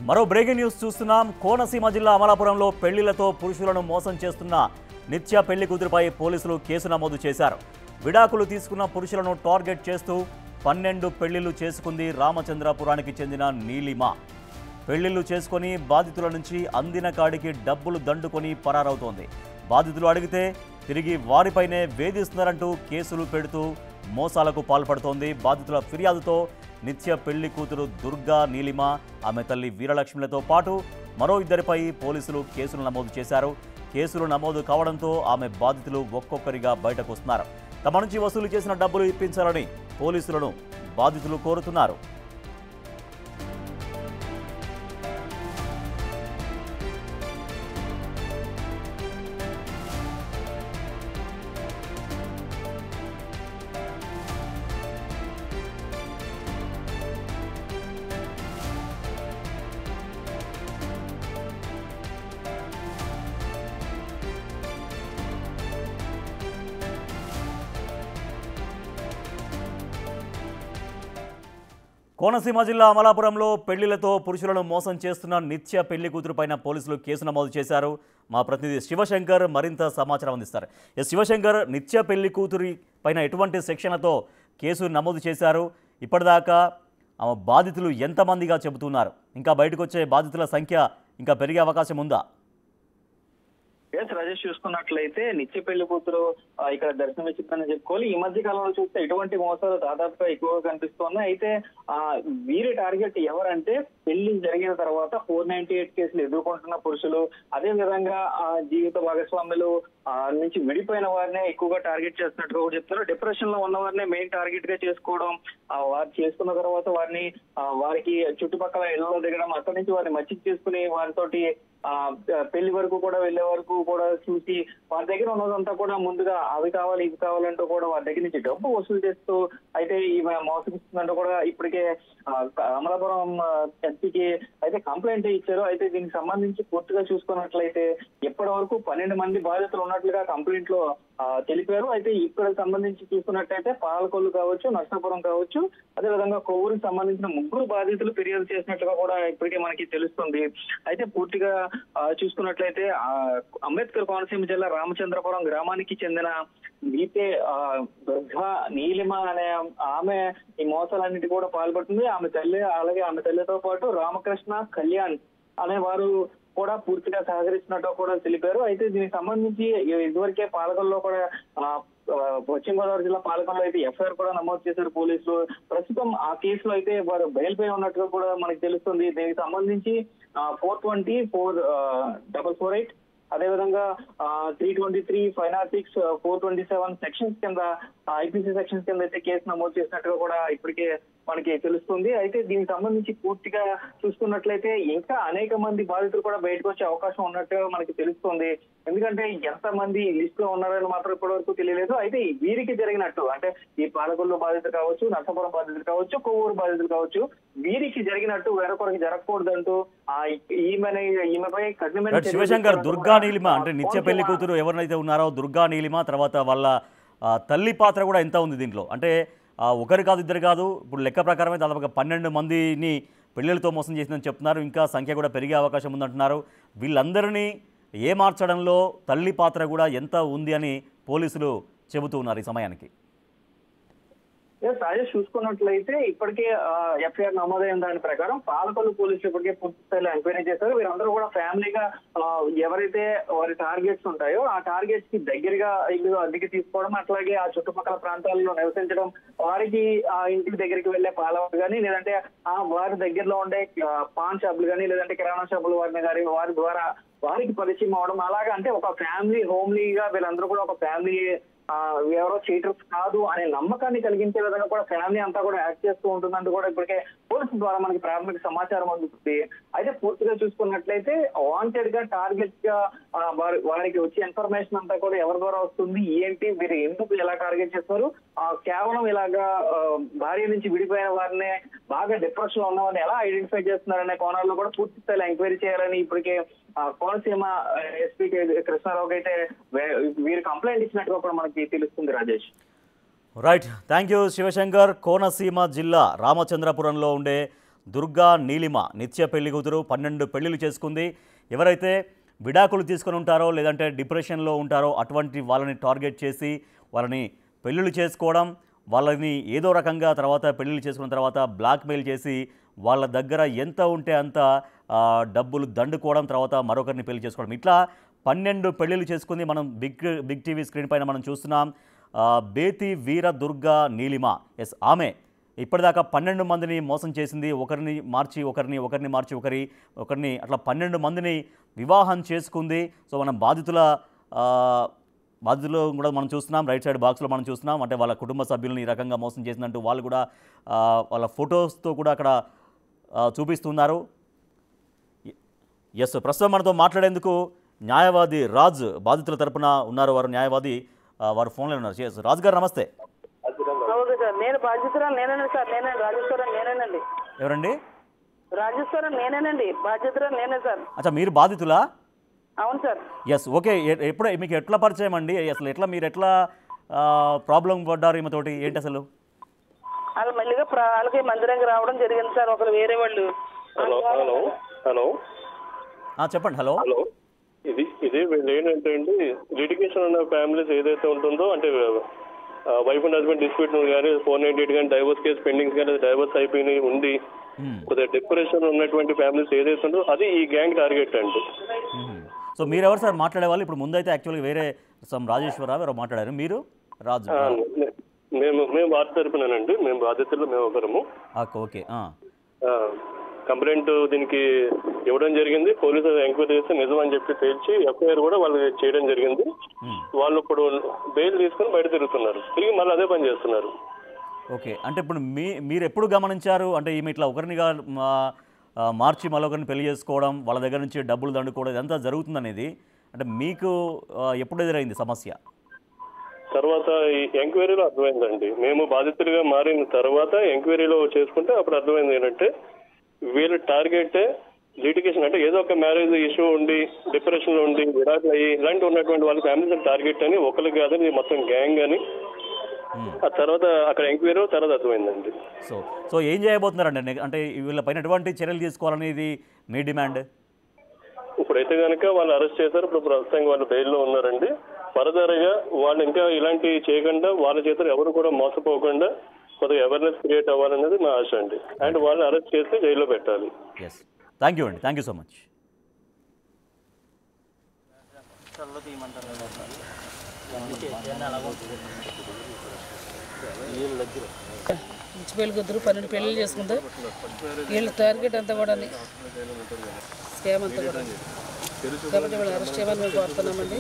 మరో breaking news చూస్తున్నాం. కోనసీమ జిల్లా అమలాపురంలో పెళ్లిళ్లతో పురుషులను మోసం చేస్తున్న నిత్య పెళ్లి కూతురుపై పోలీసులు కేసు నమోదు చేశారు. విడాకులు తీసుకున్న పురుషులను టార్గెట్ చేస్తూ 12 పెళ్లిళ్లు చేసుకుంది రామచంద్రపురానికి చెందిన నీలిమ. పెళ్లిళ్లు చేసుకొని బాధితుల నుంచి అందిన కాడికి డబ్బులు దండుకొని పరారవుతోంది. బాధితులు అడిగితే తిరిగి వారిపైనే వేధిస్తున్నారంటూ కేసులు పెడుతూ మోసాలకు పాల్పడుతోంది. బాధితుల ఫిర్యాదుతో నిత్య పెళ్లి కూతురు దుర్గా, నీలిమ, ఆమె తల్లి వీరలక్ష్మిలతో పాటు మరో ఇద్దరిపై పోలీసులు కేసులు నమోదు చేశారు. కేసులు నమోదు కావడంతో ఆమె బాధితులు ఒక్కొక్కరిగా బయటకు వస్తున్నారు. తమ నుంచి వసూలు చేసిన డబ్బులు ఇప్పించాలని పోలీసులను బాధితులు కోరుతున్నారు. కోనసీమ జిల్లా అమలాపురంలో పెళ్లిళ్లతో పురుషులను మోసం చేస్తున్న నిత్య పెళ్లి కూతురుపైన పోలీసులు కేసు నమోదు చేశారు. మా ప్రతినిధి శివశంకర్ మరింత సమాచారం అందిస్తారు. శివశంకర్, నిత్య పెళ్లి కూతురి పైన ఎటువంటి సెక్షన్లతో కేసు నమోదు చేశారు? ఇప్పటిదాకా బాధితులు ఎంతమందిగా చెబుతున్నారు? ఇంకా బయటకు వచ్చే బాధితుల సంఖ్య ఇంకా పెరిగే అవకాశం ఉందా? రాజేష్, చూసుకున్నట్లయితే నిత్య పెళ్లి కూతురు ఇక్కడ దర్శనమిచ్చిందని చెప్పుకోవాలి. ఈ మధ్య కాలంలో చూస్తే ఇటువంటి మోసాలు దాదాపుగా ఎక్కువగా కనిపిస్తున్నాయి. అయితే వీరి టార్గెట్ ఎవరంటే పెళ్లి జరిగిన తర్వాత 498 కేసులు ఎదుర్కొంటున్న పురుషులు, అదే విధంగా జీవిత భాగస్వాములు నుంచి విడిపోయిన వారినే ఎక్కువగా టార్గెట్ చేస్తున్నట్టుగా కూడా చెప్తారు. డిప్రెషన్ లో ఉన్న వారినే మెయిన్ టార్గెట్ గా చేసుకోవడం, వారు చేసుకున్న తర్వాత వారికి చుట్టుపక్కల ఇళ్లలో దిగడం, అక్కడి నుంచి వారిని మచ్చిక చేసుకుని వారితోటి పెళ్లి వరకు కూడా వెళ్లే వరకు కూడా చూసి వారి దగ్గర ఉన్నదంతా కూడా ముందుగా అవి కావాలి ఇవి కావాలంటూ కూడా వారి దగ్గర నుంచి డబ్బు వసూలు చేస్తూ అయితే ఈమె మోసగిస్తుందంటూ కూడా ఇప్పటికే అమలాపురం ఎస్పీకి అయితే కంప్లైంట్ ఇచ్చారు. అయితే దీనికి సంబంధించి పూర్తిగా చూసుకున్నట్లయితే ఇప్పటి వరకు 12 మంది బాధితులు ఉన్నట్లుగా కంప్లైంట్ లో తెలిపారు. అయితే ఇక్కడ సంబంధించి చూసుకున్నట్లయితే పాలకొల్లు కావచ్చు, నర్సాపురం కావచ్చు, అదేవిధంగా కొవ్వూరుకి సంబంధించిన 3 బాధితులు ఫిర్యాదు చేసినట్లుగా కూడా ఇప్పటికే మనకి తెలుస్తుంది. అయితే పూర్తిగా చూసుకున్నట్లయితే అంబేద్కర్ కోనసీమ జిల్లా రామచంద్రపురం గ్రామానికి చెందిన బీతే దుర్గా, నీలిమ అనే ఆమె ఈ మోసాలన్నిటి కూడా పాల్పడుతుంది. ఆమె తల్లి, అలాగే ఆమె తల్లితో పాటు రామకృష్ణ, కళ్యాణ్ అనే వారు కూడా పూర్తిగా సహకరిస్తున్నట్టు కూడా తెలిపారు. అయితే దీనికి సంబంధించి ఇదివరకే పాలకొల్లో కూడా పశ్చిమ గోదావరి జిల్లా పాలకొల్లో అయితే ఎఫ్ఐఆర్ కూడా నమోదు చేశారు పోలీసులు. ప్రస్తుతం ఆ కేసులో అయితే వారు బయలుపై ఉన్నట్టుగా కూడా మనకి తెలుస్తుంది. దీనికి సంబంధించి 420, 4448 అదేవిధంగా 323, 506, 427 సెక్షన్స్ కింద ఐపీసీ సెక్షన్స్ కింద అయితే కేసు నమోదు చేసినట్టుగా కూడా ఇప్పటికే మనకి తెలుస్తుంది. అయితే దీనికి సంబంధించి పూర్తిగా చూసుకున్నట్లయితే ఇంకా అనేక మంది బాధితులు కూడా బయటకు వచ్చే అవకాశం ఉన్నట్టుగా మనకి తెలుస్తుంది. ఎందుకంటే ఎంత మంది లిస్ట్ లో ఉన్నారని మాత్రం ఇప్పటి వరకు తెలియలేదు. అయితే వీరికి జరిగినట్టు అంటే ఈ పాలకొల్లు బాధితులు కావచ్చు, నర్సాపురం బాధితులు కావచ్చు, కొవ్వూరు బాధితులు కావచ్చు, వీరికి జరిగినట్టు వేరొకరికి జరగకూడదంటూ ఈమెపై కఠినమైన శివశంకర్, దుర్గా, నీలిమ అంటే నిత్య పెళ్లి కూతురు ఎవరైతే ఉన్నారో దుర్గా, నీలిమ, తర్వాత వాళ్ళ తల్లి పాత్ర కూడా ఎంత ఉంది దీంట్లో? అంటే ఒకరు కాదు, ఇద్దరు కాదు, ఇప్పుడు లెక్క ప్రకారమే దాదాపుగా 12 మందిని పెళ్లిళ్లతో మోసం చేసిందని చెప్తున్నారు. ఇంకా సంఖ్య కూడా పెరిగే అవకాశం ఉందంటున్నారు. వీళ్ళందరినీ మార్చడంలో తల్లి పాత్ర కూడా ఎంత ఉంది అని పోలీసులు చెబుతూ ఉన్నారు ఈ సమయానికి. రాజేష్, చూసుకున్నట్లయితే ఇప్పటికే ఎఫ్ఐఆర్ నమోదైన దాని ప్రకారం పాలకొల్లు పోలీసులు ఇప్పటికే పూర్తి స్థాయిలో ఎంక్వైరీ చేశారు. వీరందరూ కూడా ఫ్యామిలీగా ఎవరైతే వారి టార్గెట్స్ ఉంటాయో ఆ టార్గెట్స్ కి దగ్గరగా ఇల్లు అద్దెకి తీసుకోవడం, అట్లాగే ఆ చుట్టుపక్కల ప్రాంతాల్లో నివసించడం, వారికి ఆ ఇంటి దగ్గరికి వెళ్లే పాలవారు కానీ, లేదంటే ఆ వారి దగ్గరలో ఉండే పాన్ షాపులు కానీ, లేదంటే కిరాణా షాపులు వారి ద్వారా వారికి పరిచయం అవడం, అలాగా అంటే ఒక ఫ్యామిలీ హోమ్లీగా వీళ్ళందరూ కూడా ఒక ఫ్యామిలీ ఎవరో చీటర్స్ కాదు అనే నమ్మకాన్ని కలిగించే విధంగా కూడా ఫ్యామిలీ అంతా కూడా యాక్ట్ చేస్తూ ఉంటుందంటూ కూడా ఇప్పటికే పోలీసుల ద్వారా మనకి ప్రాథమిక సమాచారం అందుతుంది. అయితే పూర్తిగా చూసుకున్నట్లయితే వాంటెడ్ గా టార్గెట్ గా వారికి వచ్చే ఇన్ఫర్మేషన్ అంతా కూడా ఎవరి ద్వారా వస్తుంది, ఏంటి, వీరు ఎందుకు ఎలా టార్గెట్ చేస్తారు, కేవలం ఇలాగా భార్య నుంచి విడిపోయిన వారిని బాగా డిప్రెషన్ లో ఉన్న వారిని ఎలా ఐడెంటిఫై చేస్తున్నారనే కోణాల్లో కూడా పూర్తి స్థాయిలో ఎంక్వైరీ చేయాలని ఇప్పటికే కోనసీమ ఎస్పీ కృష్ణారావుకి అయితే వీరు కంప్లైంట్ ఇచ్చినట్టుగా కూడా మనకి తెలుస్తుంది. Rajesh, right, thank you Shivashankar. Konaseema జిల్లా రామచంద్రపురంలో ఉండే దుర్గా నీలిమ నిత్య పెళ్లి కూతురు 12 పెళ్లిళ్ళు చేసుకుంది. ఎవరైతే విడాకులు తీసుకొని ఉంటారో లేదంటే డిప్రెషన్లో ఉంటారో అటువంటి వాళ్ళని టార్గెట్ చేసి వాళ్ళని పెళ్ళిళ్ళు చేసుకోవడం, వాళ్ళని ఏదో రకంగా తర్వాత పెళ్ళిళ్ళు చేసుకున్న తర్వాత బ్లాక్మెయిల్ చేసి వాళ్ళ దగ్గర ఎంత ఉంటే అంత డబ్బులు దండుకోవడం, తర్వాత మరొకరిని పెళ్లి చేసుకోవడం, ఇట్లా 12 పెళ్ళిళ్ళు చేసుకుంది. మనం బిగ్ టీవీ స్క్రీన్ పైన మనం చూస్తున్నాం. బేతి వీర దుర్గా నీలిమ, ఎస్ ఆమె ఇప్పటిదాకా 12 మందిని మోసం చేసింది. ఒకరిని మార్చి ఒకరిని మార్చి ఒకరిని అట్లా 12 మందిని వివాహం చేసుకుంది. సో మనం బాధితులు కూడా మనం చూస్తున్నాం. రైట్ సైడ్ బాక్స్లో మనం చూస్తున్నాం. అంటే వాళ్ళ కుటుంబ సభ్యులను ఈ రకంగా మోసం చేసిందంటూ వాళ్ళు కూడా వాళ్ళ ఫొటోస్తో కూడా అక్కడ చూపిస్తున్నారు. ఎస్, ప్రస్తుతం మనతో మాట్లాడేందుకు న్యాయవాది రాజ్ బాధితుల తరపున ఉన్నారు. వారు న్యాయవాది, వారు ఫోన్లో ఉన్నారు. రాజ్ గారు నమస్తే. ఓకే సార్, నేను బాధ్యతరాలు నేనేనండి సార్. రాజేశ్వరరావు నేనేనండి. ఎవరండి? రాజేశ్వరరావు నేనేనండి, బాధ్యతరాలు నేనే సార్. అచ్చా, మీరు బాధితులా? అవును సార్. Yes, okay. ఎప్పుడు మీకు ఎట్లా పరిచయం అండి? అసలు మీరు ఎట్లా ప్రాబ్లం పడ్డారు ఈమెతోటి? ఏంటి అసలు? వాళ్ళు మళ్ళీగా వాళ్ళకి మందిరంగా రావడం జరిగింది సార్. ఒకరు వేరే వాళ్ళు. హలో హలో హలో చెప్పండి. హలో. హలో ఇది వీళ్ళు ఏంటంటే అండి, లిటిగేషన్ ఉన్న ఫ్యామిలీస్ ఏదైతే ఉంటుందో, అంటే వైఫ్ అండ్ హస్బెండ్ డిస్ప్యూట్ కానీ 498 కానీ డైవర్స్ కేసు పెండింగ్స్ కానీ డైవర్స్ అయిపోయినాయి ఉండి కొద్దిగా డిప్రెషన్ ఉన్నటువంటి ఫ్యామిలీస్ ఏదైతే ఉందో అది ఈ గ్యాంగ్ టార్గెట్ అండి. సో మీరు ఎవరు సార్ మాట్లాడే వాళ్ళు? ఇప్పుడు ముందైతే యాక్చువల్గా వేరే రాజేశ్వరరావు ఎవరో మాట్లాడారు, మీరు రాజు? మేము వారి తరపునండి, మేము బాధితులు మేము ఒకరము. ఓకే. కంప్లైంట్ దీనికి ఇవ్వడం జరిగింది. పోలీసులు ఎంక్వైరీ చేస్తే నిజం అని చెప్పి తేల్చి ఎఫ్ఐఆర్ కూడా వాళ్ళు చేయడం జరిగింది. వాళ్ళు ఇప్పుడు బెయిల్ తీసుకుని బయట తిరుగుతున్నారు, తిరిగి మళ్ళీ అదే పని చేస్తున్నారు. ఓకే, అంటే ఇప్పుడు మీరు ఎప్పుడు గమనించారు అంటే ఈమె ఇట్లా ఒకరినిగా మార్చి మరొకరిని పెళ్లి చేసుకోవడం, వాళ్ళ దగ్గర నుంచి డబ్బులు దండుకోవడం ఇదంతా జరుగుతుందనేది అంటే మీకు ఎప్పుడు ఎదురైంది సమస్య? తర్వాత ఈ ఎంక్వైరీలో అర్థమైందండి. మేము బాధితులుగా మారిన తర్వాత ఎంక్వైరీలో చేసుకుంటే అప్పుడు అర్థమైంది ఏంటంటే వీళ్ళ టార్గెట్ లిటిగేషన్, అంటే ఏదో ఒక మ్యారేజ్ ఇష్యూ ఉండి డిప్రెషన్ లో ఉండి విడాకులు అయ్యి ఇలాంటి ఉన్నటువంటి వాళ్ళ ఫ్యామిలీస్ టార్గెట్ అని ఒకరికి కాదని మొత్తం గ్యాంగ్ అని ఆ తర్వాత అక్కడ ఎంక్వైరీ తర్వాత అర్థమైందండి. సో ఏం చేయబోతున్నారండి? అంటే వీళ్ళపైన ఎటువంటి చర్యలు తీసుకోవాలనేది మీ డిమాండ్? ఇప్పుడైతే కనుక వాళ్ళు అరెస్ట్ చేశారు. ఇప్పుడు ప్రస్తుతంగా వాళ్ళు బెయిల్లో ఉన్నారండి. ఫర్దర్ గా వాళ్ళు ఇంకా ఇలాంటివి చేయకుండా వాళ్ళ చేతులు ఎవరు కూడా మోసపోకుండా కొద్దిగా అవేర్నెస్ క్రియేట్ అవ్వాలనేది మా ఆశ అండి. అండ్ వాళ్ళని అరెస్ట్ చేస్తే జైల్లో పెట్టాలి. ఎస్, థ్యాంక్ యూ అండి, థ్యాంక్ యూ సో మచ్. పెళ్లి కుదురు 12 పెళ్లి చేసుకుంటే వీళ్ళ టార్గెట్ అంతా కూడా స్కామ్ అంతా కూడా కాబట్టి వీళ్ళు అరెస్ట్ చేయమని మేము కోరుతున్నామండి.